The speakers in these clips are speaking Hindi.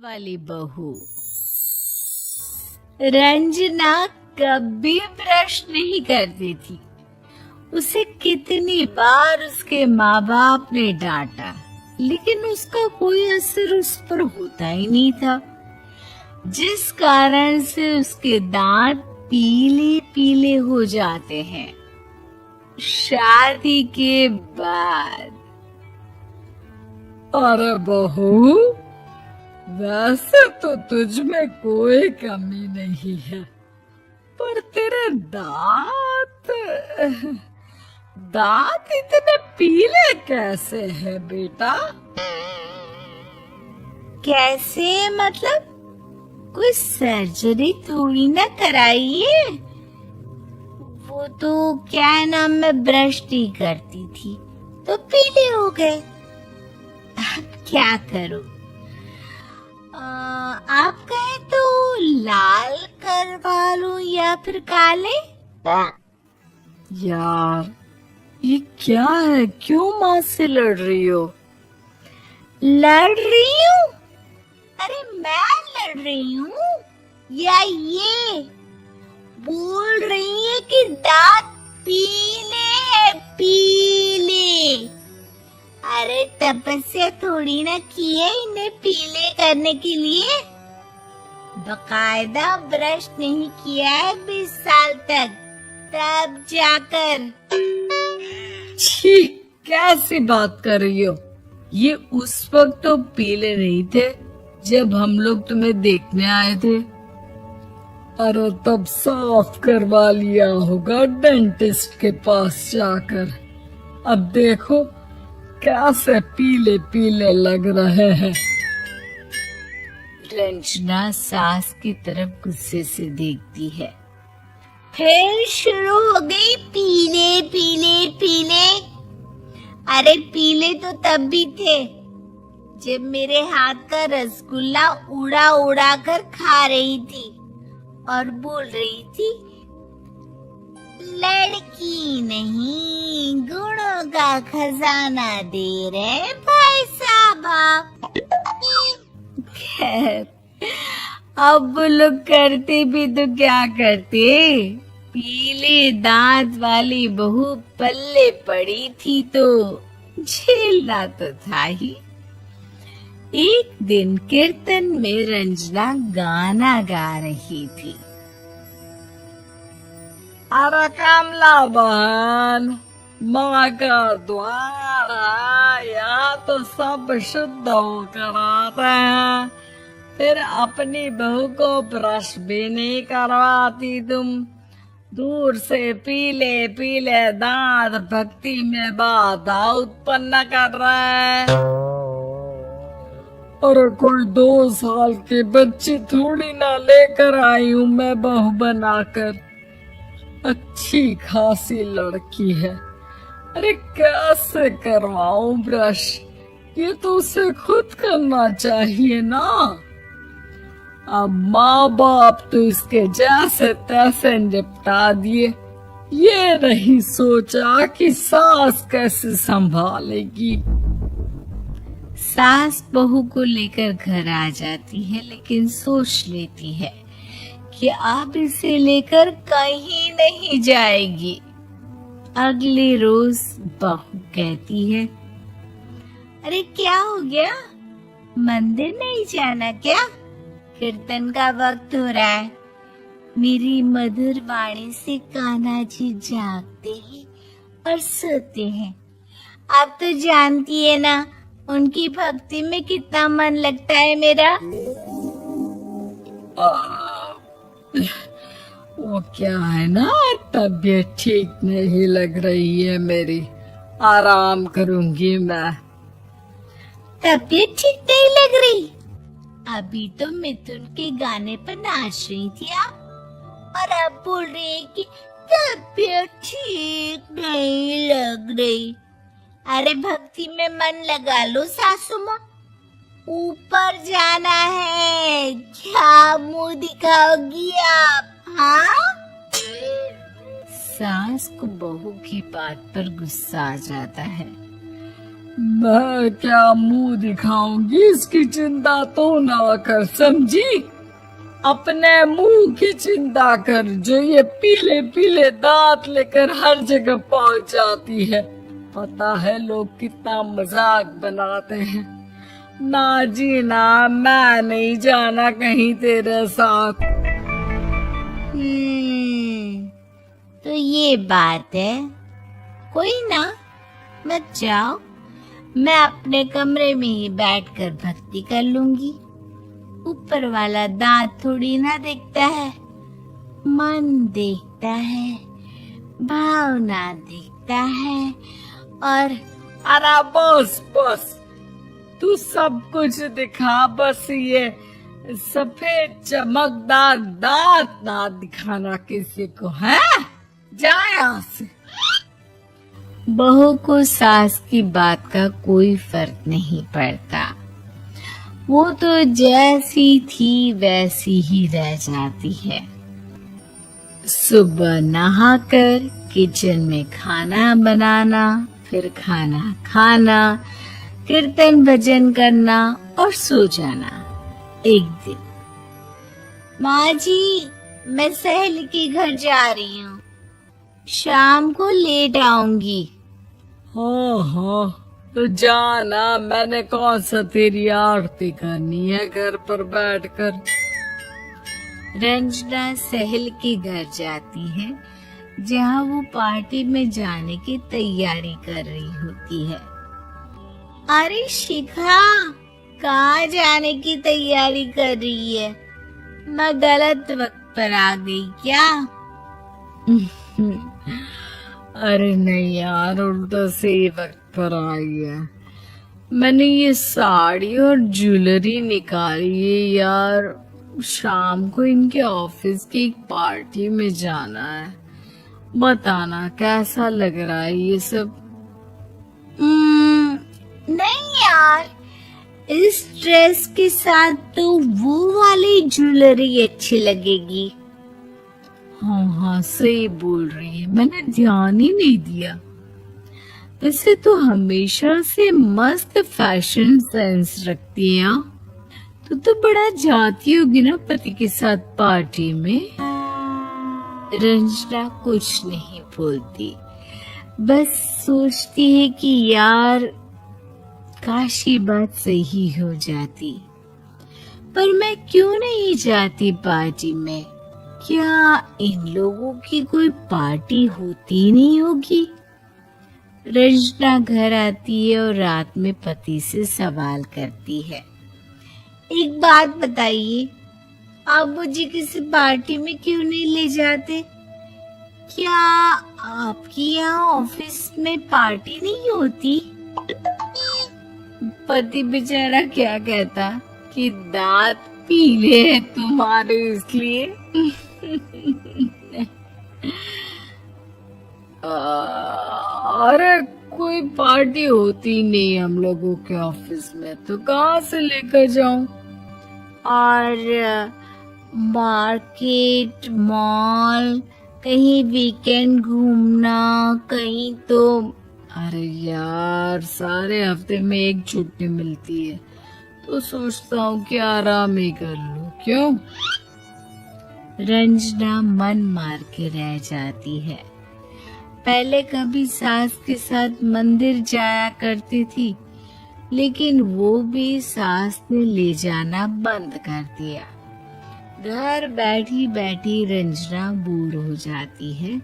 वाली बहू। रंजना कभी ब्रश नहीं करती थी। उसे कितनी बार उसके माँ बाप ने डांटा, लेकिन उसका कोई असर उस पर होता ही नहीं था, जिस कारण से उसके दांत पीले पीले हो जाते हैं। शादी के बाद। अरे बहू, वैसे तो तुझ में कोई कमी नहीं है, पर तेरे दांत इतने पीले कैसे हैं बेटा? कैसे मतलब? कोई सर्जरी थोड़ी ना कराइए। वो तो क्या नाम, मैं ब्रश नहीं करती थी तो पीले हो गए। अब क्या करूं? आप कहे तो लाल करवा लूं या फिर काले? यार, ये क्या है? क्यों माँ से लड़ रही हो? लड़ रही हूँ? अरे मैं लड़ रही हूँ या ये बोल रही है कि दांत पीले है, पीले। अरे तपस्या थोड़ी ना की है इन्हें पीले करने के लिए। बकायदा ब्रश नहीं किया है 20 साल तक, तब जाकर। छी, कैसी बात कर रही हो? ये उस वक्त तो पीले नहीं थे जब हम लोग तुम्हें देखने आए थे। अरे तब साफ करवा लिया होगा डेंटिस्ट के पास जाकर। अब देखो कैसे पीले पीले लग रहे हैं। रंजना सास की तरफ गुस्से से देखती है। फिर शुरू हो गई पीले पीले पीले। अरे पीले तो तब भी थे जब मेरे हाथ का रसगुल्ला उड़ा उड़ा कर खा रही थी और बोल रही थी, लड़की नहीं गुणों का खजाना दे रहे भाई साहब। खैर, अब वो लोग करते भी तो क्या करते, पीले दांत वाली बहू पल्ले पड़ी थी तो झेलना तो था ही। एक दिन कीर्तन में रंजना गाना गा रही थी। अरे कमला बहन, माँ का द्वार है, यहाँ तो सब शुद्ध होकर आते हैं, फिर अपनी बहू को ब्रश भी नहीं करवाती तुम। दूर से पीले पीले दांत भक्ति में बाधा उत्पन्न कर रहे हैं। और कोई 2 साल के बच्चे थोड़ी ना लेकर आई हूँ मैं बहू बनाकर। अच्छी खासी लड़की है। अरे कैसे करवाऊं ब्रश? ये तो उसे खुद करना चाहिए ना। अब माँ बाप तो इसके जैसे तैसे निपटा दिए, ये नहीं सोचा कि सास कैसे संभालेगी। सास बहू को लेकर घर आ जाती है, लेकिन सोच लेती है कि अब इसे लेकर कहीं नहीं जाएगी। अगले रोज बहू कहती है, अरे क्या हो गया, मंदिर नहीं जाना क्या? कीर्तन का वक्त हो रहा है। मेरी मधुर वाणी से कान्हा जी जागते हैं और सोते हैं। आप तो जानती है ना उनकी भक्ति में कितना मन लगता है मेरा। वो क्या है ना, तबीयत ठीक नहीं लग रही है मेरी, आराम करूंगी मैं। तबीयत ठीक नहीं लग रही? अभी तो मिथुन के गाने पर नाच रही थी आप, और अब बोल रही है कि तबीयत ठीक नहीं लग रही। अरे भक्ति में मन लगा लो सासू माँ, ऊपर जाना है, क्या मुंह दिखाओगी आप? हाँ? सास को बहू की बात पर गुस्सा आ जाता है। मैं क्या मुंह दिखाऊंगी, इसकी चिंता तो ना कर, समझी? अपने मुंह की चिंता कर, जो ये पीले पीले दांत लेकर हर जगह पहुंच जाती है। पता है लोग कितना मजाक बनाते हैं। ना जी ना, मैं नहीं जाना कहीं तेरे साथ। तो ये बात है। कोई ना, मत जाओ, मैं अपने कमरे में ही बैठकर भक्ति कर लूंगी। ऊपर वाला दांत थोड़ी ना देखता है, मन देखता है, भावना देखता है। और अरे बस बस, तू सब कुछ दिखा, बस ये सफेद चमकदार दांत ना दिखाना किसी को, है? जा यहाँ से। बहू को सास की बात का कोई फर्क नहीं पड़ता। वो तो जैसी थी वैसी ही रह जाती है। सुबह नहाकर किचन में खाना बनाना, फिर खाना खाना, कीर्तन भजन करना और सो जाना। एक दिन, माँ जी, मैं सहेली के घर जा रही हूँ, शाम को लेट आऊंगी। हाँ, तो जाना, मैंने कौन सा तेरी आरती करनी है घर पर बैठकर। रंजना सहल के घर जाती है, जहाँ वो पार्टी में जाने की तैयारी कर रही होती है। अरे शिखा, कहाँ जाने की तैयारी कर रही है? मैं गलत वक्त पर आ गई क्या? अरे नहीं यार, उल्टा सही वक्त पर आई है। मैंने ये साड़ी और ज्वेलरी निकाली है यार, शाम को इनके ऑफिस की एक पार्टी में जाना है। बताना कैसा लग रहा है ये सब? नहीं यार, इस ड्रेस के साथ तो वो वाली ज्वेलरी अच्छी लगेगी। हाँ, सही बोल रही है, मैंने ध्यान ही नहीं दिया। वैसे तो हमेशा से मस्त फैशन सेंस रखती है। तो बड़ा जाती होगी ना पति के साथ पार्टी में। रंजना कुछ नहीं बोलती, बस सोचती है कि यार काश ये बात सही हो जाती, पर मैं क्यों नहीं जाती पार्टी में? क्या इन लोगों की कोई पार्टी होती नहीं होगी? रंजना घर आती है और रात में पति से सवाल करती है, एक बात बताइए, आप मुझे किसी पार्टी में क्यों नहीं ले जाते? क्या आपकी यहाँ ऑफिस में पार्टी नहीं होती? पति बेचारा क्या कहता कि दांत पीले हैं तुम्हारे इसलिए। अरे कोई पार्टी होती नहीं हम लोगों के ऑफिस में, तो कहाँ से लेकर जाऊं? और मार्केट, मॉल, कहीं वीकेंड घूमना, कहीं तो। अरे यार, सारे हफ्ते में एक छुट्टी मिलती है, तो सोचता हूँ कि आराम ही कर लूं। क्यों? रंजना मन मार के रह जाती है। पहले कभी सास के साथ मंदिर जाया करती थी, लेकिन वो भी सास ने ले जाना बंद कर दिया। घर बैठी बैठी रंजना बोर हो जाती है।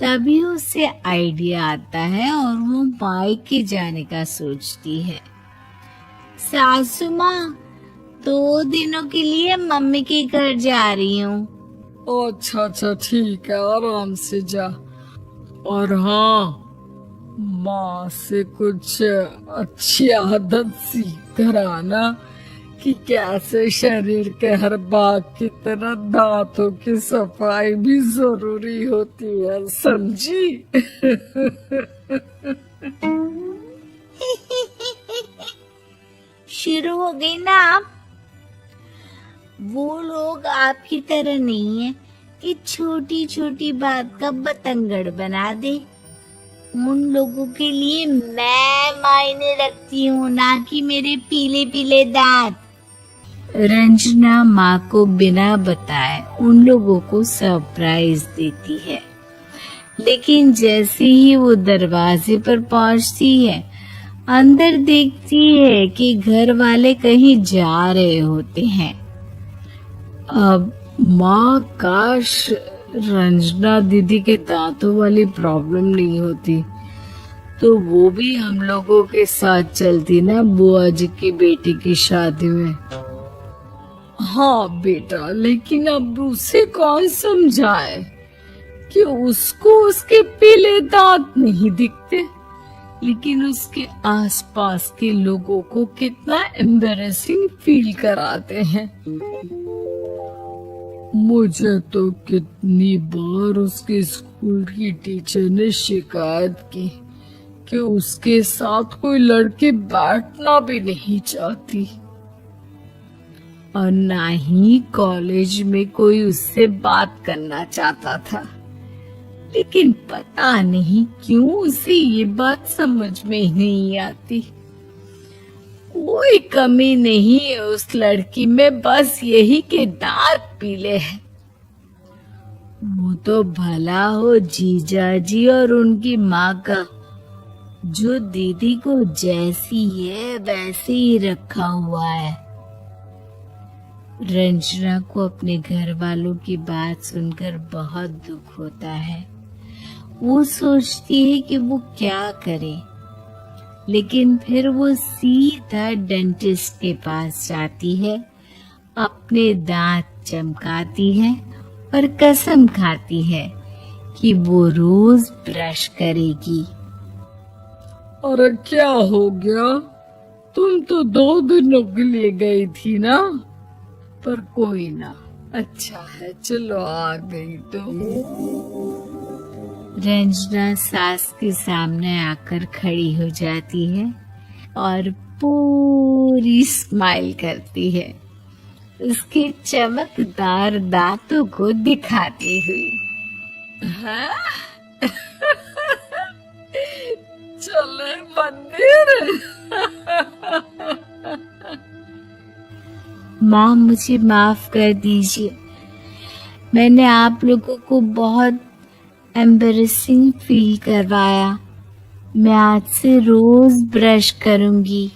तभी उसे आइडिया आता है और वो मायके जाने का सोचती है। सासू माँ, 2 दिनों के लिए मम्मी के घर जा रही हूँ। अच्छा ठीक है, आराम से जा। और हाँ, माँ से कुछ अच्छी आदत सीख कर आना कि कैसे शरीर के हर भाग की तरह दांतों की सफाई भी जरूरी होती है, समझी? शुरू हो गई ना आप? वो लोग आपकी तरह नहीं है कि छोटी छोटी बात का बतंगड़ बना दे। उन लोगों के लिए मैं मायने रखती हूँ, ना कि मेरे पीले पीले दांत। रंजना माँ को बिना बताए उन लोगों को सरप्राइज देती है, लेकिन जैसे ही वो दरवाजे पर पहुंचती है, अंदर देखती है कि घर वाले कहीं जा रहे होते हैं। अब माँ, काश रंजना दीदी के दांतों वाली प्रॉब्लम नहीं होती तो वो भी हम लोगों के साथ चलती ना बुआ जी की बेटी की शादी में। हाँ बेटा, लेकिन अब उसे कौन समझाए कि उसको उसके पीले दांत नहीं दिखते, लेकिन उसके आसपास के लोगों को कितना एम्बैरेसिंग फील कराते हैं। मुझे तो कितनी बार उसके स्कूल की टीचर ने शिकायत की कि उसके साथ कोई लड़की बैठना भी नहीं चाहती और ना ही कॉलेज में कोई उससे बात करना चाहता था, लेकिन पता नहीं क्यों उसे ये बात समझ में ही नहीं आती। कोई कमी नहीं है उस लड़की में, बस यही कि दांत पीले हैं। वो तो भला हो जीजा जी और उनकी माँ का, जो दीदी को जैसी है वैसे ही रखा हुआ है। रंजना को अपने घर वालों की बात सुनकर बहुत दुख होता है। वो सोचती है कि वो क्या करे, लेकिन फिर वो सीधा डेंटिस्ट के पास जाती है, अपने दांत चमकाती है और कसम खाती है कि वो रोज ब्रश करेगी। अरे क्या हो गया? तुम तो 2 दिनों के लिए गई थी ना? पर कोई ना, अच्छा है, चलो आ गई तो। रंजना सास के सामने आकर खड़ी हो जाती है और पूरी स्माइल करती है, उसके चमकदार दांतों को दिखाती हुई। हाँ? चले मंदिर। माँ, मुझे माफ कर दीजिए, मैंने आप लोगों को बहुत एम्बैरेसिंग फील करवाया। मैं आज से रोज ब्रश करूंगी।